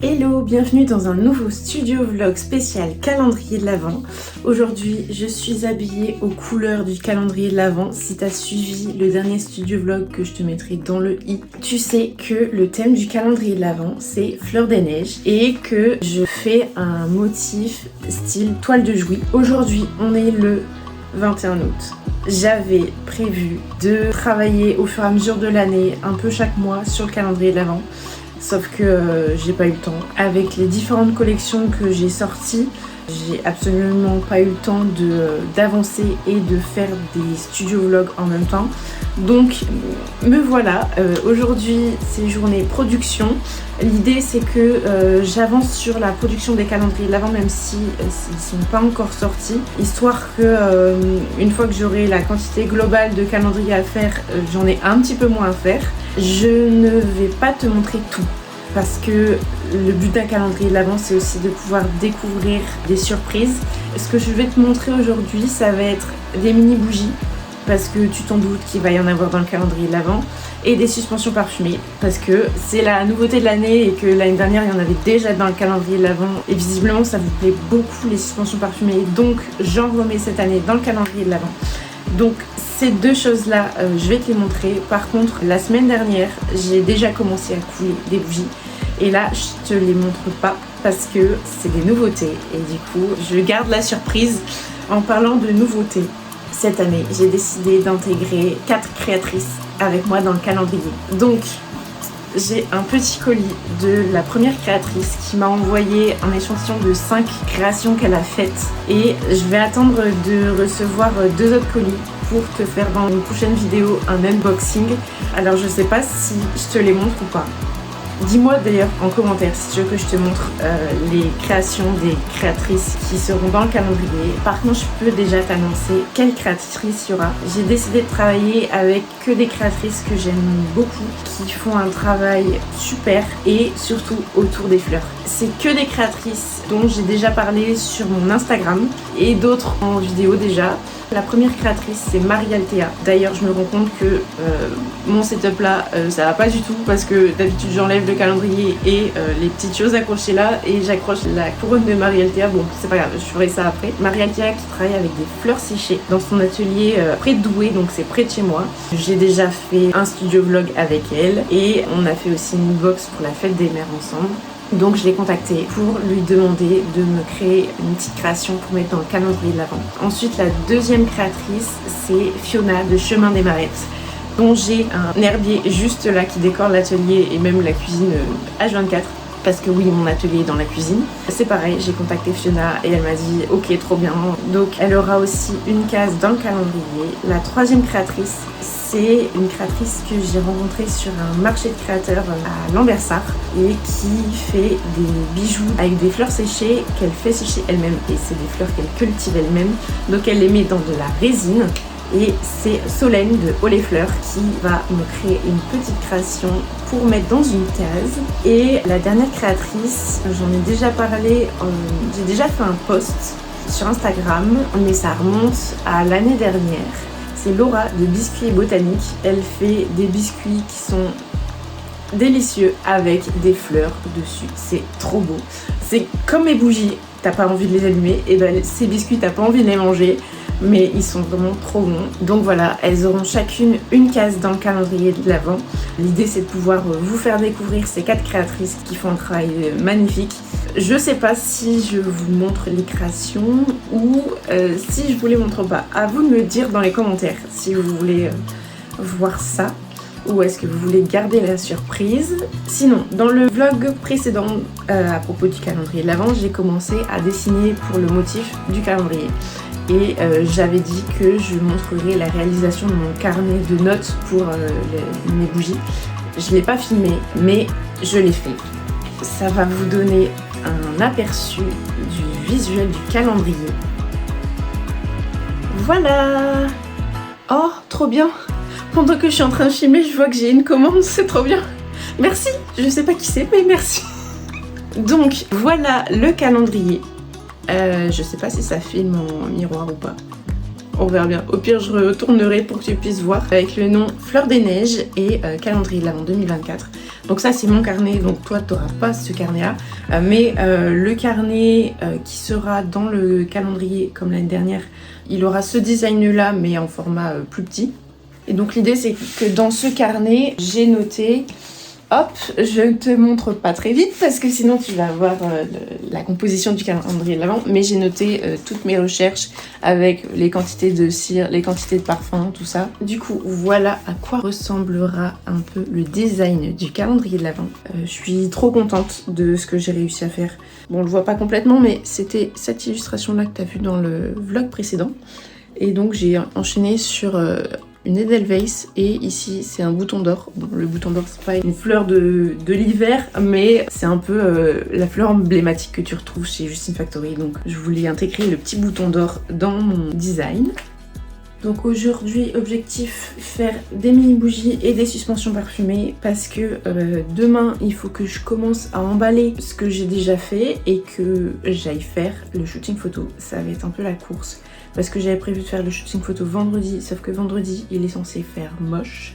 Hello, bienvenue dans un nouveau studio vlog spécial calendrier de l'Avent. Aujourd'hui, je suis habillée aux couleurs du calendrier de l'Avent. Si t'as suivi le dernier studio vlog que je te mettrai dans le i, tu sais que le thème du calendrier de l'Avent, c'est Fleur des Neiges et que je fais un motif style toile de Jouy. Aujourd'hui, on est le 21 août. J'avais prévu de travailler au fur et à mesure de l'année, un peu chaque mois, sur le calendrier de l'Avent. Sauf que j'ai pas eu le temps. Avec les différentes collections que j'ai sorties, j'ai absolument pas eu le temps d'avancer et de faire des studio vlogs en même temps. Donc me voilà, aujourd'hui c'est journée production. L'idée c'est que j'avance sur la production des calendriers de l'Avent même si ils sont pas encore sortis. Histoire que une fois que j'aurai la quantité globale de calendriers à faire, j'en ai un petit peu moins à faire. Je ne vais pas te montrer tout. Parce que le but d'un calendrier de l'Avent, c'est aussi de pouvoir découvrir des surprises. Ce que je vais te montrer aujourd'hui, ça va être des mini bougies, parce que tu t'en doutes qu'il va y en avoir dans le calendrier de l'Avent, et des suspensions parfumées, parce que c'est la nouveauté de l'année et que l'année dernière, il y en avait déjà dans le calendrier de l'Avent, et visiblement, ça vous plaît beaucoup les suspensions parfumées, donc j'en remets cette année dans le calendrier de l'Avent. Donc ces deux choses-là, je vais te les montrer. Par contre, la semaine dernière, j'ai déjà commencé à couler des bougies. Et là, je te les montre pas parce que c'est des nouveautés. Et du coup, je garde la surprise. En parlant de nouveautés, cette année, j'ai décidé d'intégrer 4 créatrices avec moi dans le calendrier. Donc, j'ai un petit colis de la première créatrice qui m'a envoyé un échantillon de 5 créations qu'elle a faites. Et je vais attendre de recevoir 2 autres colis pour te faire dans une prochaine vidéo un unboxing. Alors je sais pas si je te les montre ou pas. Dis-moi d'ailleurs en commentaire si tu veux que je te montre les créations des créatrices qui seront dans le calendrier. Par contre, je peux déjà t'annoncer quelle créatrice il y aura. J'ai décidé de travailler avec que des créatrices que j'aime beaucoup, qui font un travail super et surtout autour des fleurs. C'est que des créatrices dont j'ai déjà parlé sur mon Instagram et d'autres en vidéo déjà. La première créatrice c'est Marialtea. D'ailleurs je me rends compte que mon setup là ça va pas du tout parce que d'habitude j'enlève le calendrier et les petites choses accrochées là et j'accroche la couronne de Marialtea. Bon c'est pas grave, je ferai ça après. Marialtea qui travaille avec des fleurs séchées dans son atelier près de Douai, donc c'est près de chez moi. J'ai déjà fait un studio vlog avec elle et on a fait aussi une box pour la fête des mères ensemble. Donc je l'ai contactée pour lui demander de me créer une petite création pour mettre dans le calendrier de l'Avent. Ensuite la deuxième créatrice c'est Fiona de Chemin des Marettes, dont j'ai un herbier juste là qui décore l'atelier et même la cuisine H24. Parce que oui, mon atelier est dans la cuisine. C'est pareil, j'ai contacté Fiona et elle m'a dit ok, trop bien. Donc elle aura aussi une case dans le calendrier. La troisième créatrice, c'est une créatrice que j'ai rencontrée sur un marché de créateurs à Lambersart et qui fait des bijoux avec des fleurs séchées qu'elle fait sécher elle-même. Et c'est des fleurs qu'elle cultive elle-même. Donc elle les met dans de la résine. Et c'est Solène de Haut les Fleurs qui va me créer une petite création pour mettre dans une case. Et la dernière créatrice, j'en ai déjà parlé, j'ai déjà fait un post sur Instagram, mais ça remonte à l'année dernière. C'est Laura de Biscuits et Botanique. Elle fait des biscuits qui sont délicieux avec des fleurs dessus. C'est trop beau. C'est comme mes bougies, t'as pas envie de les allumer, et ben ces biscuits t'as pas envie de les manger. Mais ils sont vraiment trop bons. Donc voilà, elles auront chacune une case dans le calendrier de l'Avent. L'idée c'est de pouvoir vous faire découvrir ces 4 créatrices qui font un travail magnifique. Je sais pas si je vous montre les créations ou si je vous les montre pas. À vous de me dire dans les commentaires si vous voulez voir ça ou est-ce que vous voulez garder la surprise. Sinon, dans le vlog précédent à propos du calendrier de l'Avent, j'ai commencé à dessiner pour le motif du calendrier. Et j'avais dit que je montrerai la réalisation de mon carnet de notes pour mes bougies. Je ne l'ai pas filmé, mais je l'ai fait. Ça va vous donner un aperçu du visuel du calendrier. Voilà! Oh, trop bien! Pendant que je suis en train de filmer, je vois que j'ai une commande, c'est trop bien! Merci! Je sais pas qui c'est, mais merci! Donc, voilà le calendrier. Je sais pas si ça filme en miroir ou pas. On verra bien. Au pire, je retournerai pour que tu puisses voir avec le nom Fleur des Neiges et calendrier de l'Avent 2024. Donc ça, c'est mon carnet. Donc toi, tu n'auras pas ce carnet-là. Mais le carnet qui sera dans le calendrier comme l'année dernière, il aura ce design-là, mais en format plus petit. Et donc l'idée, c'est que dans ce carnet, j'ai noté... Hop, je te montre pas très vite parce que sinon tu vas voir la composition du calendrier de l'Avent, mais j'ai noté toutes mes recherches avec les quantités de cire, les quantités de parfum, tout ça. Du coup, voilà à quoi ressemblera un peu le design du calendrier de l'Avent. Je suis trop contente de ce que j'ai réussi à faire. Bon, on le voit pas complètement, mais c'était cette illustration-là que tu as vue dans le vlog précédent. Et donc j'ai enchaîné sur... une Edelweiss et ici c'est un bouton d'or. Bon, le bouton d'or c'est pas une fleur de l'hiver mais c'est un peu la fleur emblématique que tu retrouves chez Justine Factory, donc je voulais intégrer le petit bouton d'or dans mon design. Donc aujourd'hui, objectif, faire des mini bougies et des suspensions parfumées parce que demain, il faut que je commence à emballer ce que j'ai déjà fait et que j'aille faire le shooting photo. Ça va être un peu la course parce que j'avais prévu de faire le shooting photo vendredi, sauf que vendredi, il est censé faire moche,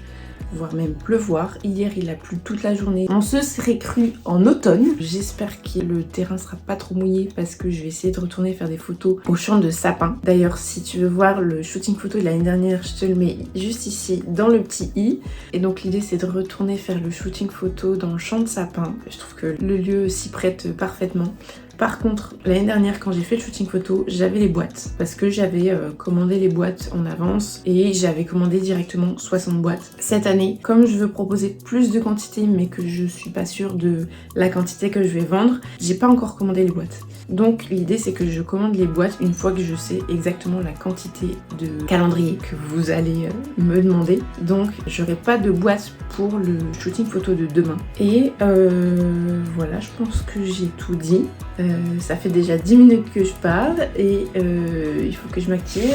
voire même pleuvoir. Hier, il a plu toute la journée. On se serait cru en automne. J'espère que le terrain sera pas trop mouillé parce que je vais essayer de retourner faire des photos au champ de sapin. D'ailleurs, si tu veux voir le shooting photo de l'année dernière, je te le mets juste ici dans le petit i. Et donc l'idée, c'est de retourner faire le shooting photo dans le champ de sapin. Je trouve que le lieu s'y prête parfaitement. Par contre, l'année dernière, quand j'ai fait le shooting photo, j'avais les boîtes parce que j'avais commandé les boîtes en avance et j'avais commandé directement 60 boîtes. Cette année, comme je veux proposer plus de quantité mais que je suis pas sûre de la quantité que je vais vendre, j'ai pas encore commandé les boîtes. Donc l'idée, c'est que je commande les boîtes une fois que je sais exactement la quantité de calendrier que vous allez me demander. Donc j'aurai pas de boîte pour le shooting photo de demain. Et voilà, je pense que j'ai tout dit. Ça fait déjà 10 minutes que je parle et il faut que je m'active.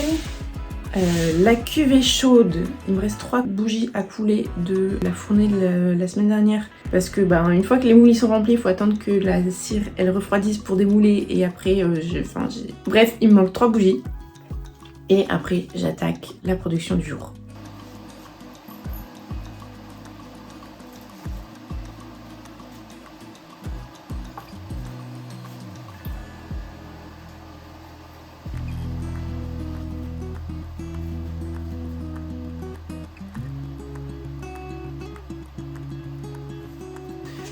La cuve est chaude. Il me reste 3 bougies à couler de la fournée de la semaine dernière. Parce que une fois que les moulis sont remplis, il faut attendre que la cire elle refroidisse pour démouler. Et après, bref, il me manque 3 bougies. Et après, j'attaque la production du jour.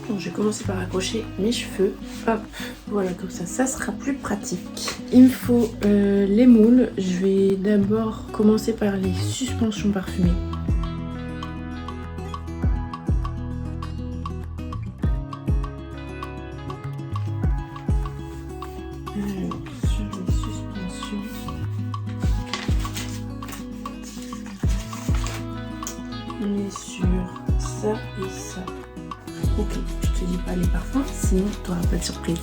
Donc je vais commencer par accrocher mes cheveux. Hop, voilà, comme ça sera plus pratique. Il me faut les moules. Je vais d'abord commencer par les suspensions parfumées. Sur les suspensions, on est sur ça et ça. Ok, je te dis pas les parfums, sinon tu n'auras pas de surprise.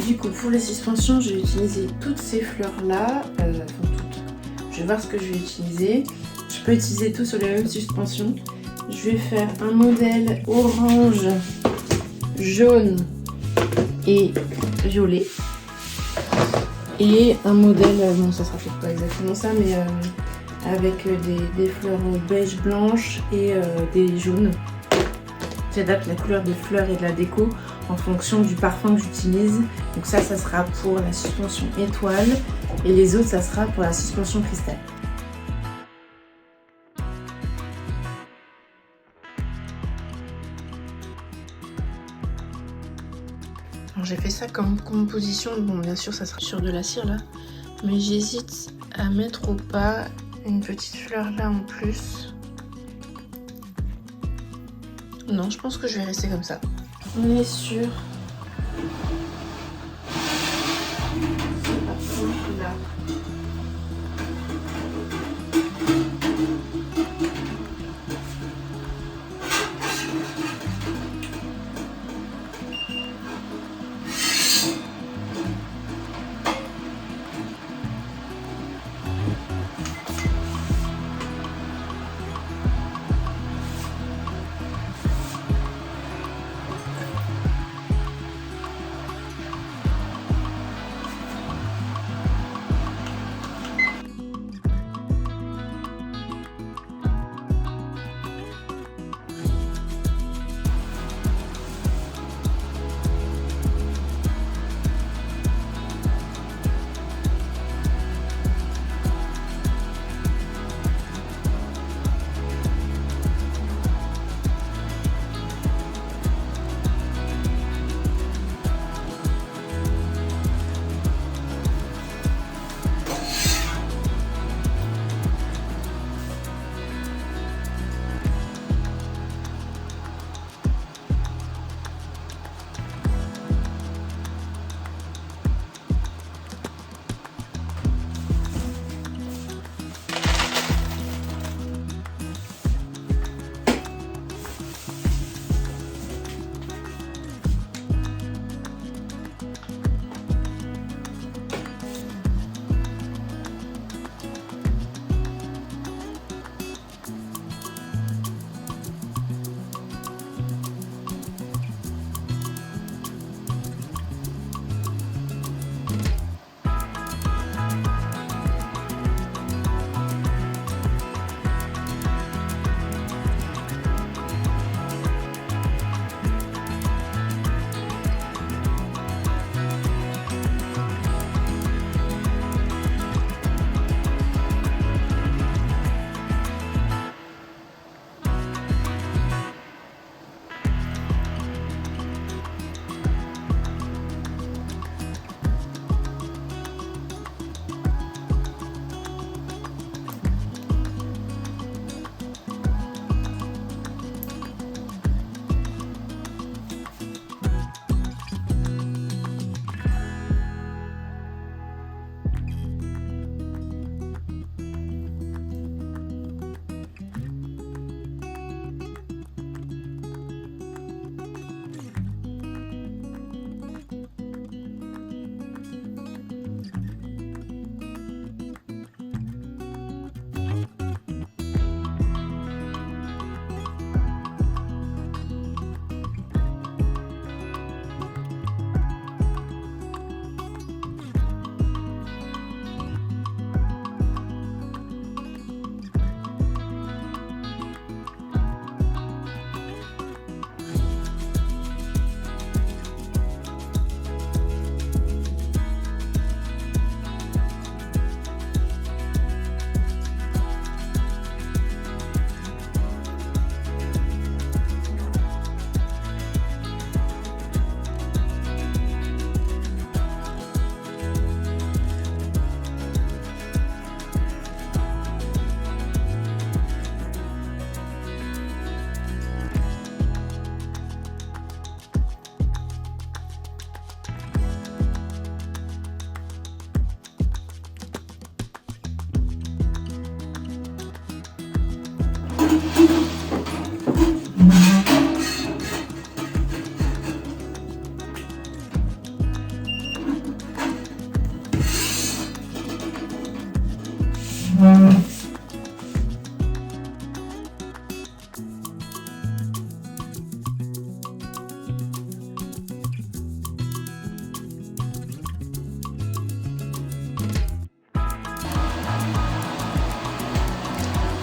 Du coup, pour les suspensions, je vais utiliser toutes ces fleurs-là. Je vais voir ce que je vais utiliser. Je peux utiliser tout sur les mêmes suspensions. Je vais faire un modèle orange, jaune et violet. Et un modèle, bon ça sera peut-être pas exactement ça, mais avec des fleurs beige blanches et des jaunes. J'adapte la couleur des fleurs et de la déco en fonction du parfum que j'utilise. Donc ça sera pour la suspension étoile et les autres ça sera pour la suspension cristal. Alors j'ai fait ça comme composition, bon bien sûr ça sera sur de la cire là, mais j'hésite à mettre ou pas une petite fleur là en plus. Non, je pense que je vais rester comme ça. On est sûr. C'est parti là.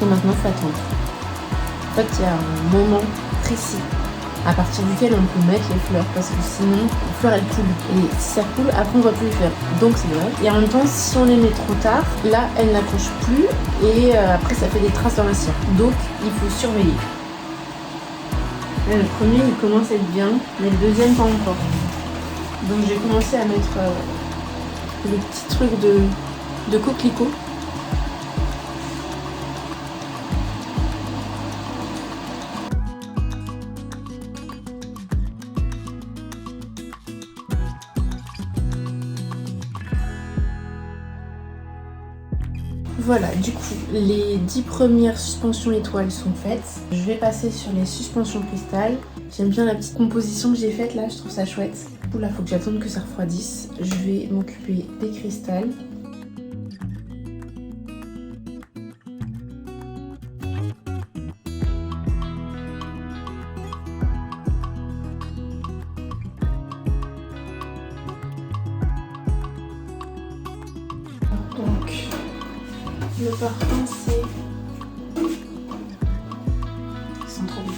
Et maintenant, il faut attendre. En fait, il y a un moment précis à partir duquel on peut mettre les fleurs, parce que sinon, les fleurs elles coulent. Et si ça coule, après on va plus les faire. Donc c'est vrai. Et en même temps, si on les met trop tard, là, elles n'accrochent plus et après ça fait des traces dans la cire. Donc il faut surveiller. Là, le premier il commence à être bien, mais le deuxième pas encore. Donc j'ai commencé à mettre le petit truc de coquelicot. Voilà, du coup, les 10 premières suspensions étoiles sont faites. Je vais passer sur les suspensions cristal. J'aime bien la petite composition que j'ai faite là, je trouve ça chouette. Là, faut que j'attende que ça refroidisse. Je vais m'occuper des cristals. Donc, le parfum, c'est... Ils sont trop beaux.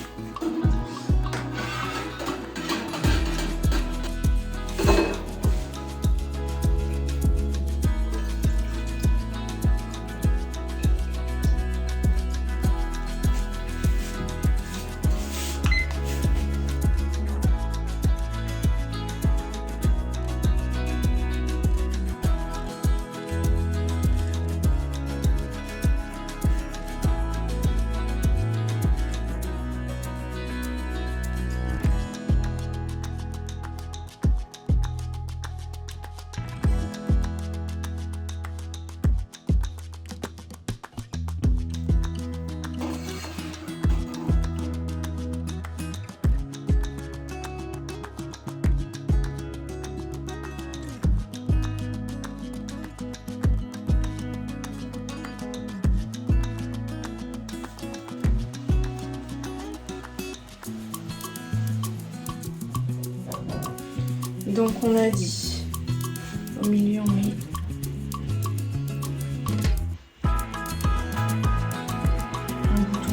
Donc on a dit, au milieu on met un bouton.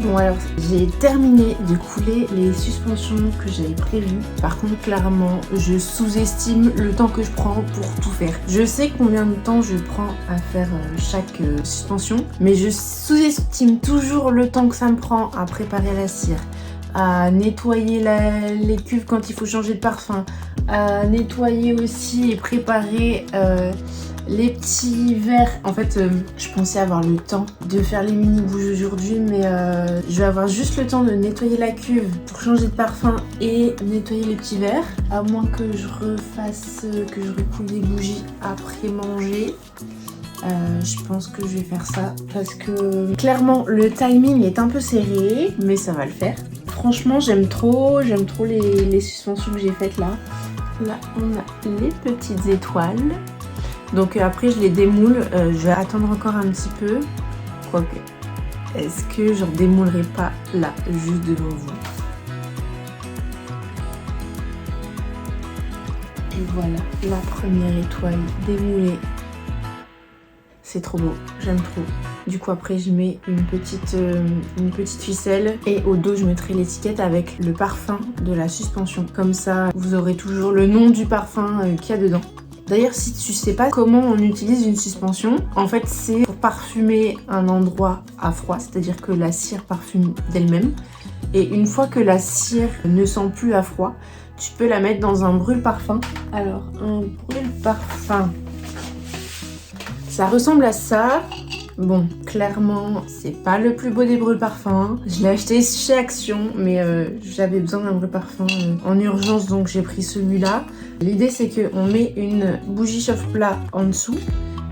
Bon alors, j'ai terminé de couler les suspensions que j'avais prévues. Par contre, clairement, je sous-estime le temps que je prends pour tout faire. Je sais combien de temps je prends à faire chaque suspension, mais je sous-estime toujours le temps que ça me prend à préparer la cire, à nettoyer les cuves quand il faut changer de parfum, à nettoyer aussi et préparer les petits verres. En fait, je pensais avoir le temps de faire les mini bouges aujourd'hui, mais je vais avoir juste le temps de nettoyer la cuve pour changer de parfum et nettoyer les petits verres. À moins que je refasse, que je recoule des bougies après manger. Je pense que je vais faire ça parce que clairement le timing est un peu serré, mais ça va le faire. Franchement, j'aime trop les suspensions que j'ai faites là. Là, on a les petites étoiles. Donc après je les démoule, je vais attendre encore un petit peu. Quoique, est-ce que je redémoulerai pas là, juste devant vous? Et voilà, la première étoile démoulée. C'est trop beau, j'aime trop. Du coup après je mets une petite ficelle et au dos je mettrai l'étiquette avec le parfum de la suspension. Comme ça vous aurez toujours le nom du parfum qu'il y a dedans. D'ailleurs si tu sais pas comment on utilise une suspension, en fait c'est pour parfumer un endroit à froid, c'est-à-dire que la cire parfume d'elle-même. Et une fois que la cire ne sent plus à froid, tu peux la mettre dans un brûle-parfum. Alors un brûle-parfum, ça ressemble à ça. Bon, clairement, c'est pas le plus beau des brûle-parfums. Je l'ai acheté chez Action, mais j'avais besoin d'un brûle-parfum en urgence, donc j'ai pris celui-là. L'idée, c'est qu'on met une bougie chauffe-plat en dessous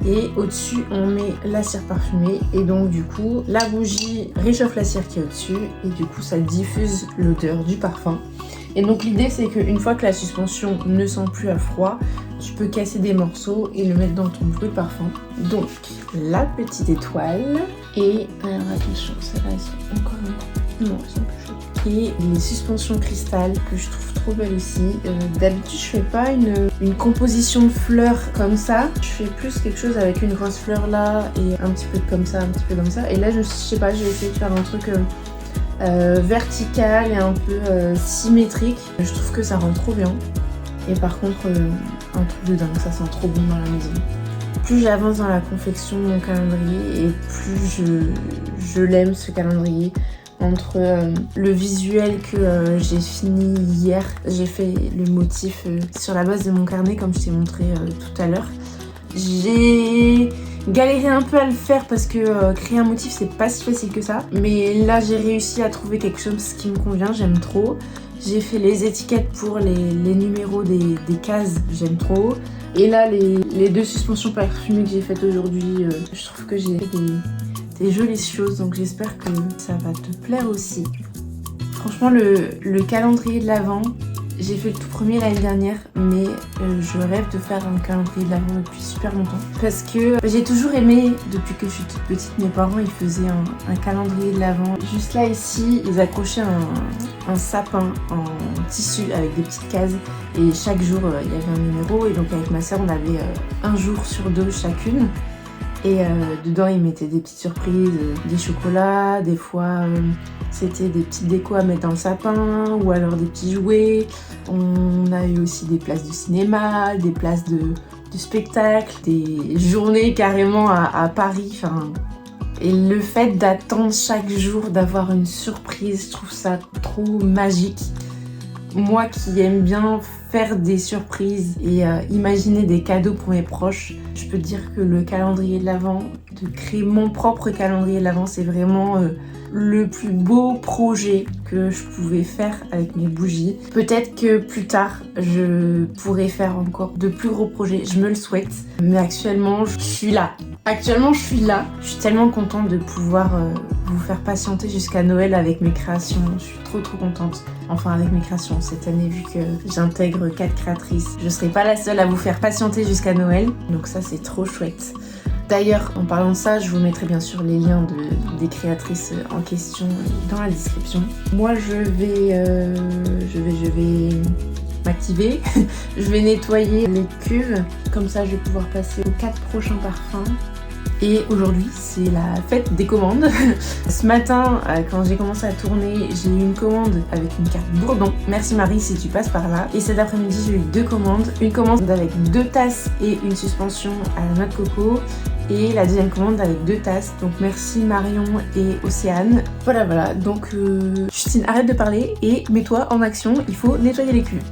et au-dessus, on met la cire parfumée. Et donc, du coup, la bougie réchauffe la cire qui est au-dessus et du coup, ça diffuse l'odeur du parfum. Et donc, l'idée, c'est qu'une fois que la suspension ne sent plus à froid, tu peux casser des morceaux et le mettre dans ton brûle-parfum. Donc, la petite étoile. Et alors attention, celle-là, elles sont encore un peu... Non, elles sont plus chaudes. Et les suspensions cristal que je trouve trop belles aussi. D'habitude, je fais pas une composition de fleurs comme ça. Je fais plus quelque chose avec une grosse fleur là et un petit peu comme ça, un petit peu comme ça. Et là, je sais pas, j'ai essayé de faire un truc... vertical et un peu symétrique. Je trouve que ça rend trop bien. Et par contre, un truc de dingue, ça sent trop bon dans la maison. Plus j'avance dans la confection de mon calendrier et plus je l'aime ce calendrier. Entre le visuel que j'ai fini hier, j'ai fait le motif sur la base de mon carnet comme je t'ai montré tout à l'heure. J'ai galéré un peu à le faire parce que créer un motif c'est pas si facile que ça. Mais là j'ai réussi à trouver quelque chose qui me convient, j'aime trop. J'ai fait les étiquettes pour les numéros des cases, j'aime trop. Et là les deux suspensions parfumées que j'ai faites aujourd'hui, je trouve que j'ai fait des jolies choses. Donc j'espère que ça va te plaire aussi. Franchement le calendrier de l'Avent, j'ai fait le tout premier l'année dernière, mais je rêve de faire un calendrier de l'Avent depuis super longtemps. Parce que j'ai toujours aimé, depuis que je suis toute petite, mes parents ils faisaient un calendrier de l'Avent. Juste là ici, ils accrochaient un sapin en tissu avec des petites cases. Et chaque jour, il y avait un numéro. Et donc avec ma soeur, on avait un jour sur deux chacune. Et dedans, ils mettaient des petites surprises, des chocolats, des fois c'était des petites décos à mettre dans le sapin ou alors des petits jouets. On a eu aussi des places de cinéma, des places de spectacle, des journées carrément à Paris. Et le fait d'attendre chaque jour, d'avoir une surprise, je trouve ça trop magique. Moi qui aime bien faire des surprises et imaginer des cadeaux pour mes proches, je peux te dire que le calendrier de l'Avent, de créer mon propre calendrier de l'Avent, c'est vraiment le plus beau projet que je pouvais faire avec mes bougies. Peut-être que plus tard, je pourrais faire encore de plus gros projets, je me le souhaite. Mais actuellement, je suis là. Je suis tellement contente de pouvoir vous faire patienter jusqu'à Noël avec mes créations. Je suis trop contente. Enfin avec mes créations cette année, vu que j'intègre 4 créatrices. Je serai pas la seule à vous faire patienter jusqu'à Noël. Donc ça c'est trop chouette. D'ailleurs, en parlant de ça, je vous mettrai bien sûr les liens des créatrices en question dans la description. Moi je vais m'activer. Je vais nettoyer les cuves. Comme ça je vais pouvoir passer aux 4 prochains parfums. Et aujourd'hui, c'est la fête des commandes. Ce matin, quand j'ai commencé à tourner, j'ai eu une commande avec une carte Bourdon. Merci Marie si tu passes par là. Et cet après-midi, j'ai eu 2 commandes. Une commande avec 2 tasses et une suspension à la noix de coco. Et la deuxième commande avec 2 tasses. Donc merci Marion et Océane. Voilà. Donc Justine, arrête de parler et mets-toi en action. Il faut nettoyer les cuves.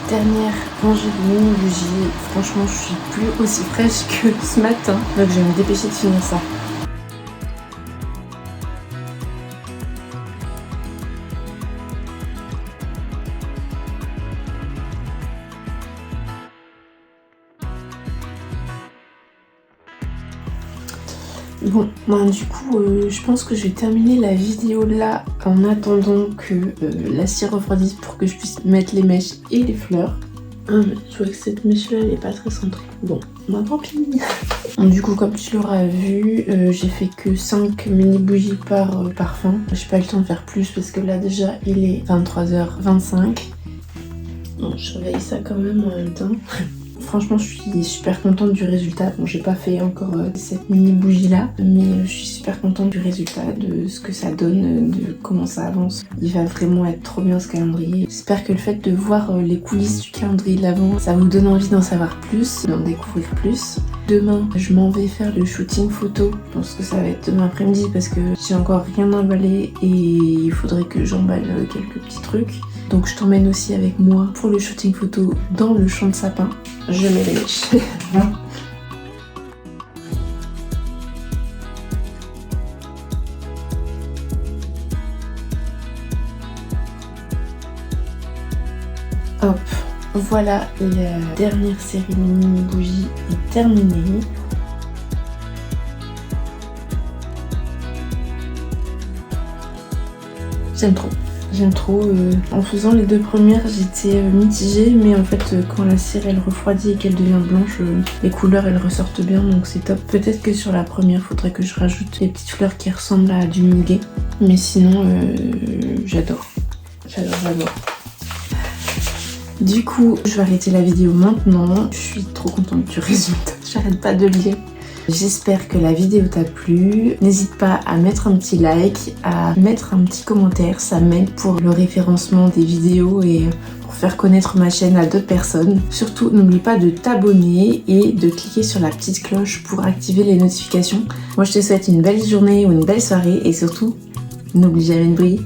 Dernière rangée de mini bougies. Franchement, je suis plus aussi fraîche que ce matin. Donc je vais me dépêcher de finir ça. Bon, du coup, je pense que je vais terminer la vidéo là en attendant que la cire refroidisse pour que je puisse mettre les mèches et les fleurs. Je vois que cette mèche là elle est pas très centrée. Bon, tant pis. Du coup, comme tu l'auras vu, j'ai fait que 5 mini bougies par parfum. J'ai pas eu le temps de faire plus parce que là déjà il est 23h25. Bon, je surveille ça quand même en même temps. Franchement, je suis super contente du résultat. Bon, j'ai pas fait encore cette mini bougie là, mais je suis super contente du résultat, de ce que ça donne, de comment ça avance. Il va vraiment être trop bien ce calendrier. J'espère que le fait de voir les coulisses du calendrier de l'Avent, ça vous donne envie d'en savoir plus, d'en découvrir plus. Demain, je m'en vais faire le shooting photo. Je pense que ça va être demain après-midi parce que j'ai encore rien emballé et il faudrait que j'emballe quelques petits trucs. Donc je t'emmène aussi avec moi pour le shooting photo dans le champ de sapin. Je mets les mèches. Hop, voilà, la dernière série mini bougie est terminée. J'aime trop. En faisant les 2 premières, j'étais mitigée, mais en fait, quand la cire elle refroidit et qu'elle devient blanche, les couleurs elles ressortent bien, donc c'est top. Peut-être que sur la première, faudrait que je rajoute les petites fleurs qui ressemblent à du muguet, mais sinon, j'adore. Du coup, je vais arrêter la vidéo maintenant. Je suis trop contente du résultat. J'arrête pas de lire. J'espère que la vidéo t'a plu. N'hésite pas à mettre un petit like, à mettre un petit commentaire. Ça m'aide pour le référencement des vidéos et pour faire connaître ma chaîne à d'autres personnes. Surtout, n'oublie pas de t'abonner et de cliquer sur la petite cloche pour activer les notifications. Moi, je te souhaite une belle journée ou une belle soirée et surtout, n'oublie jamais de briller.